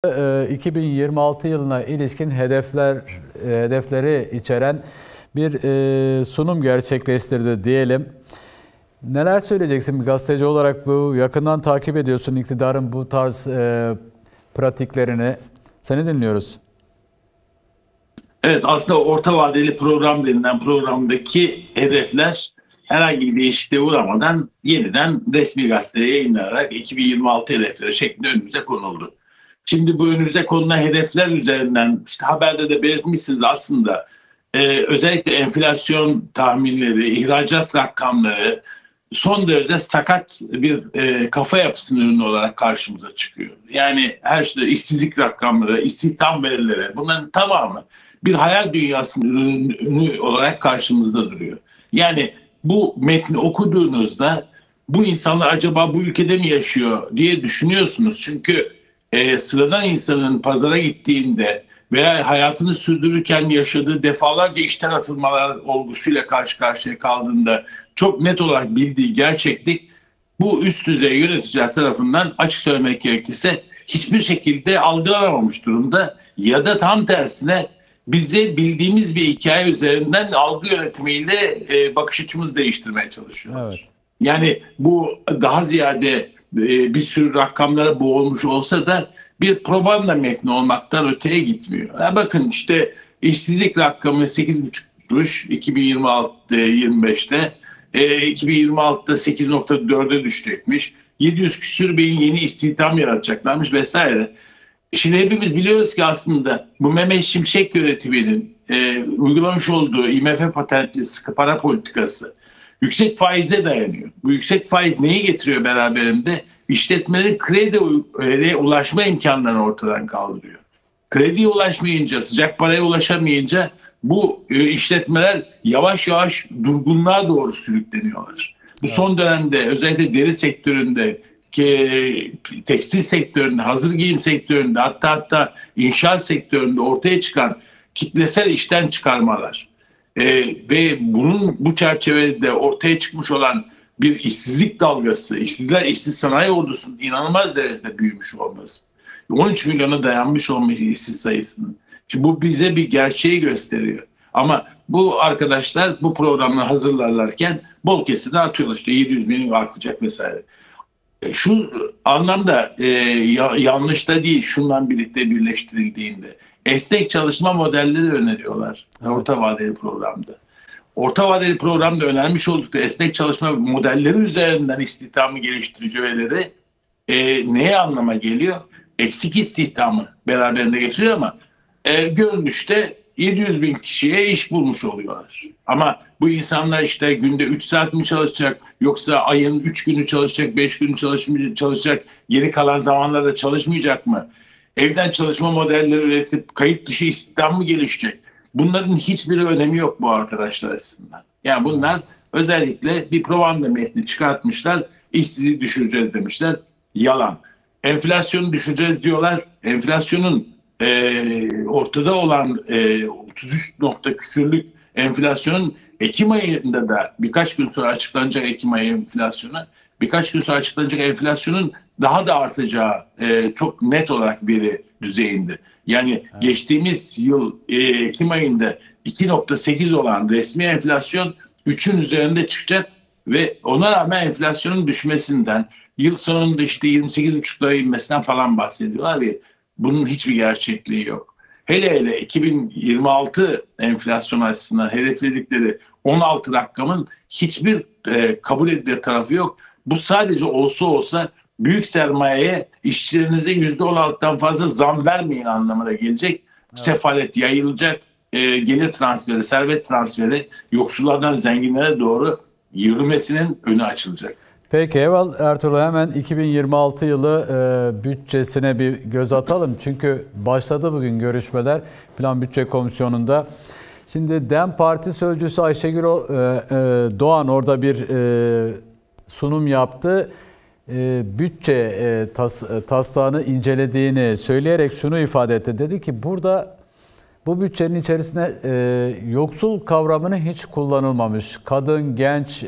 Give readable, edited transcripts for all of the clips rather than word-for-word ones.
2026 yılına ilişkin hedefleri içeren bir sunum gerçekleştirdi diyelim. Neler söyleyeceksin bir gazeteci olarak, bu yakından takip ediyorsun iktidarın bu tarz pratiklerini. Seni dinliyoruz. Evet, aslında orta vadeli program denilen programdaki hedefler herhangi bir değişikliğe uğramadan yeniden resmi gazeteye yayınlanarak 2026 hedefleri şeklinde önümüze konuldu. Şimdi bu önümüze konulan hedefler üzerinden işte haberde de belirtmişsiniz aslında özellikle enflasyon tahminleri, ihracat rakamları son derece sakat bir kafa yapısının ürünü olarak karşımıza çıkıyor. Yani her şey, işsizlik rakamları, istihdam verileri, bunların tamamı bir hayal dünyasının ürünü olarak karşımızda duruyor. Yani bu metni okuduğunuzda bu insanlar acaba bu ülkede mi yaşıyor diye düşünüyorsunuz. Çünkü sıradan insanın pazara gittiğinde veya hayatını sürdürürken yaşadığı defalarca işten atılmalar olgusuyla karşı karşıya kaldığında çok net olarak bildiği gerçeklik bu üst düzey yöneticiler tarafından açık söylemek gerekirse hiçbir şekilde algılanamamış durumda ya da tam tersine bize bildiğimiz bir hikaye üzerinden algı yönetimiyle bakış açımızı değiştirmeye çalışıyorlar. Evet. Yani bu daha ziyade bir sürü rakamlara boğulmuş olsa da bir propaganda metni olmaktan öteye gitmiyor. Yani bakın işte işsizlik rakamı 8,5'muş 2026-25'te. 2026'da 8,4'e düşecekmiş. 700 küsür bin yeni istihdam yaratacaklarmış vesaire. Şimdi hepimiz biliyoruz ki aslında bu Mehmet Şimşek yönetiminin uygulamış olduğu IMF patentli sıkı para politikası yüksek faize dayanıyor. Bu yüksek faiz neyi getiriyor beraberinde? İşletmelerin krediye ulaşma imkanlarını ortadan kaldırıyor. Krediye ulaşmayınca, sıcak paraya ulaşamayınca bu işletmeler yavaş yavaş durgunluğa doğru sürükleniyorlar. Bu son dönemde özellikle deri sektöründe, tekstil sektöründe, hazır giyim sektöründe, hatta inşaat sektöründe ortaya çıkan kitlesel işten çıkarmalar ve bu çerçevede ortaya çıkmış olan bir işsizlik dalgası, işsiz sanayi ordusunun inanılmaz derecede büyümüş olması, 13 milyona dayanmış olması işsiz sayısının. Şimdi bu bize bir gerçeği gösteriyor. Ama bu arkadaşlar bu programları hazırlarlarken bol keside atıyorlar. İşte 700 bin artacak vesaire. Şu anlamda yanlış da değil, şundan birlikte birleştirildiğinde. Esnek çalışma modelleri öneriyorlar orta vadeli programda. Orta vadeli programda önermiş oldukları esnek çalışma modelleri üzerinden istihdamı geliştiricileri neye anlama geliyor? Eksik istihdamı beraberinde getiriyor ama görünüşte 700 bin kişiye iş bulmuş oluyorlar. Ama bu insanlar işte günde 3 saat mi çalışacak, yoksa ayın 3 günü çalışacak, 5 günü çalışacak, geri kalan zamanlarda çalışmayacak mı? Evden çalışma modelleri üretip kayıt dışı istihdam mı gelişecek? Bunların hiçbiri önemi yok bu arkadaşlar açısından. Yani bunlar özellikle bir propaganda metni çıkartmışlar, işsizliği düşüreceğiz demişler. Yalan. Enflasyonu düşüreceğiz diyorlar. Enflasyonun ortada olan 33 nokta küsürlük enflasyonun Ekim ayında da birkaç gün sonra açıklanacak Ekim ayı enflasyonu, birkaç gün sonra açıklanacak enflasyonun daha da artacağı çok net olarak veri düzeyinde. Yani geçtiğimiz yıl Ekim ayında 2,8 olan resmi enflasyon 3'ün üzerinde çıkacak ve ona rağmen enflasyonun düşmesinden, yıl sonunda işte 28,5'lara inmesinden falan bahsediyorlar ya, bunun hiçbir gerçekliği yok. Hele 2026 enflasyon açısından hedefledikleri 16 rakamın hiçbir kabul edilir tarafı yok. Bu sadece olsa büyük sermayeye işçilerinize %16'dan fazla zam vermeyin anlamına gelecek. Evet. Sefalet yayılacak, gelir transferi, servet transferi yoksullardan zenginlere doğru yürümesinin önü açılacak. Peki Ertuğrul, hemen 2026 yılı bütçesine bir göz atalım. Çünkü başladı bugün görüşmeler Plan Bütçe Komisyonu'nda. Şimdi DEM Parti Sözcüsü Ayşegül Doğan orada bir sunum yaptı. Bütçe taslağını incelediğini söyleyerek şunu ifade etti. Dedi ki burada bu bütçenin içerisinde yoksul kavramını hiç kullanılmamış. Kadın, genç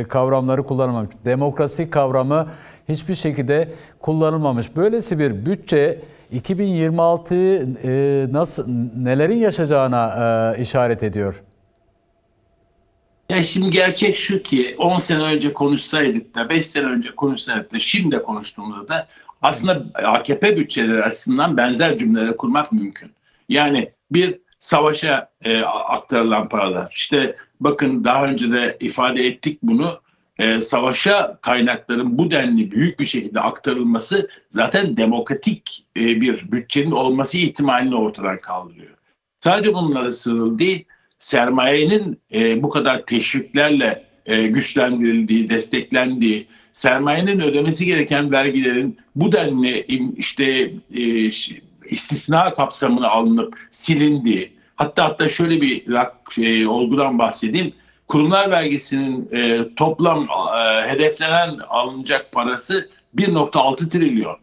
kavramları kullanılmamış. Demokrasi kavramı hiçbir şekilde kullanılmamış. Böylesi bir bütçe 2026 nelerin yaşayacağına işaret ediyor? Ya şimdi gerçek şu ki 10 sene önce konuşsaydık da 5 sene önce konuşsaydık da şimdi de konuştuğumuzda da aslında AKP bütçeleri açısından benzer cümleleri kurmak mümkün. Yani bir savaşa aktarılan paralar. İşte bakın daha önce de ifade ettik bunu. Savaşa kaynakların bu denli büyük bir şekilde aktarılması zaten demokratik bir bütçenin olması ihtimalini ortadan kaldırıyor. Sadece bununla sınırlı değil, sermayenin bu kadar teşviklerle güçlendirildiği, desteklendiği, sermayenin ödemesi gereken vergilerin bu denli işte istisna kapsamına alınıp silindiği, hatta şöyle bir olgudan bahsedeyim. Kurumlar vergisinin toplam hedeflenen alınacak parası 1,6 trilyon.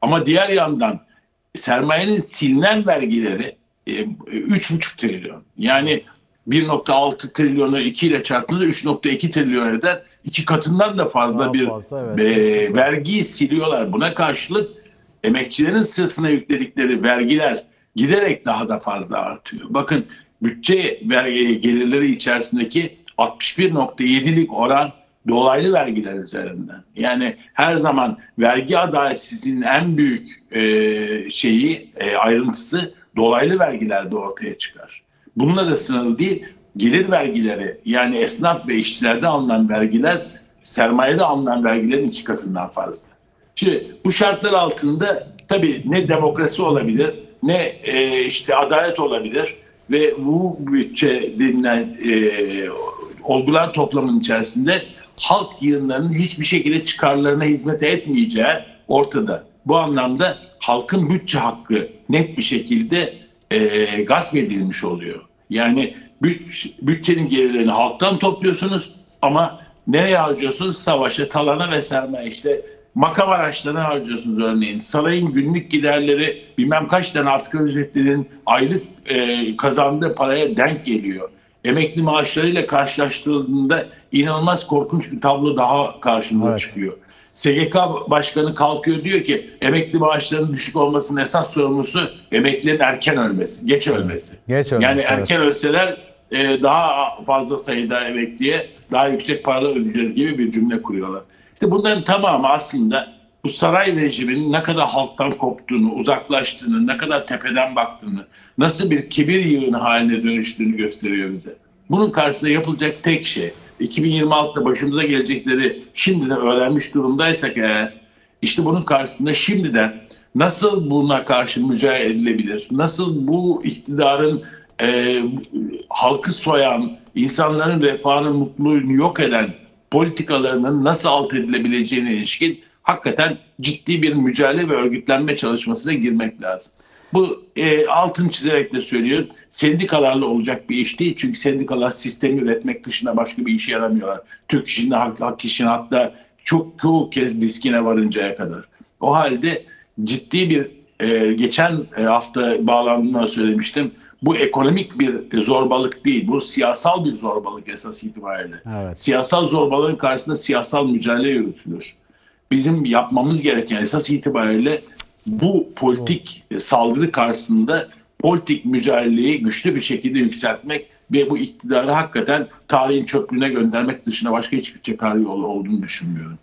Ama diğer yandan sermayenin silinen vergileri 3,5 trilyon. Yani 1,6 trilyonu 2 ile çarptığında 3,2 trilyon eder. 2 katından da fazla evet. Vergiyi siliyorlar. Buna karşılık emekçilerin sırtına yükledikleri vergiler giderek daha da fazla artıyor. Bakın bütçe vergi gelirleri içerisindeki 61,7'lik oran dolaylı vergiler üzerinden. Yani her zaman vergi adaletsizliğinin en büyük ayrıntısı dolaylı vergilerde ortaya çıkar. Bununla da sınırlı değil, gelir vergileri yani esnaf ve işçilerde alınan vergiler sermayede alınan vergilerin 2 katından fazla. Şimdi bu şartlar altında tabii ne demokrasi olabilir ne işte adalet olabilir ve bu bütçe denilen olgular toplamının içerisinde halk yığınlarının hiçbir şekilde çıkarlarına hizmet etmeyeceği ortada. Bu anlamda halkın bütçe hakkı net bir şekilde gasp edilmiş oluyor. Yani bütçenin gelirlerini halktan topluyorsunuz ama nereye harcıyorsunuz? Savaşa, talana ve sermaye. İşte makam araçlarına harcıyorsunuz örneğin. Sarayın günlük giderleri bilmem kaç tane asgari ücretlinin aylık kazandığı paraya denk geliyor. Emekli maaşlarıyla karşılaştırıldığında inanılmaz korkunç bir tablo daha karşımıza çıkıyor. SGK Başkanı kalkıyor diyor ki emekli maaşlarının düşük olmasının esas sorumlusu emeklilerin erken ölmesi, geç ölmesi. Yani erken ölseler daha fazla sayıda emekliye daha yüksek paralar ödeyeceğiz gibi bir cümle kuruyorlar. İşte bunların tamamı aslında bu saray rejiminin ne kadar halktan koptuğunu, uzaklaştığını, ne kadar tepeden baktığını, nasıl bir kibir yığını haline dönüştüğünü gösteriyor bize. Bunun karşısında yapılacak tek şey, 2026'da başımıza gelecekleri şimdiden öğrenmiş durumdaysak eğer, işte bunun karşısında şimdiden nasıl buna karşı mücadele edilebilir, nasıl bu iktidarın halkı soyan, insanların refahını, mutluluğunu yok eden politikalarının nasıl alt edilebileceğine ilişkin hakikaten ciddi bir mücadele ve örgütlenme çalışmasına girmek lazım. Bu altını çizerek de söylüyorum. Sendikalarla olacak bir iş değil. Çünkü sendikalar sistemi üretmek dışında başka bir işe yaramıyorlar. Türk işinde, hak işinde hatta çoğu kez diskine varıncaya kadar. O halde ciddi bir geçen hafta bağlandığımda söylemiştim. Bu ekonomik bir zorbalık değil. Bu siyasal bir zorbalık esas itibariyle. Evet. Siyasal zorbalığın karşısında siyasal mücadele yürütülür. Bizim yapmamız gereken esas itibariyle bu politik saldırı karşısında politik mücadeleyi güçlü bir şekilde yükseltmek ve bu iktidarı hakikaten tarihin çöplüğüne göndermek dışında başka hiçbir çare yolu olduğunu düşünmüyorum.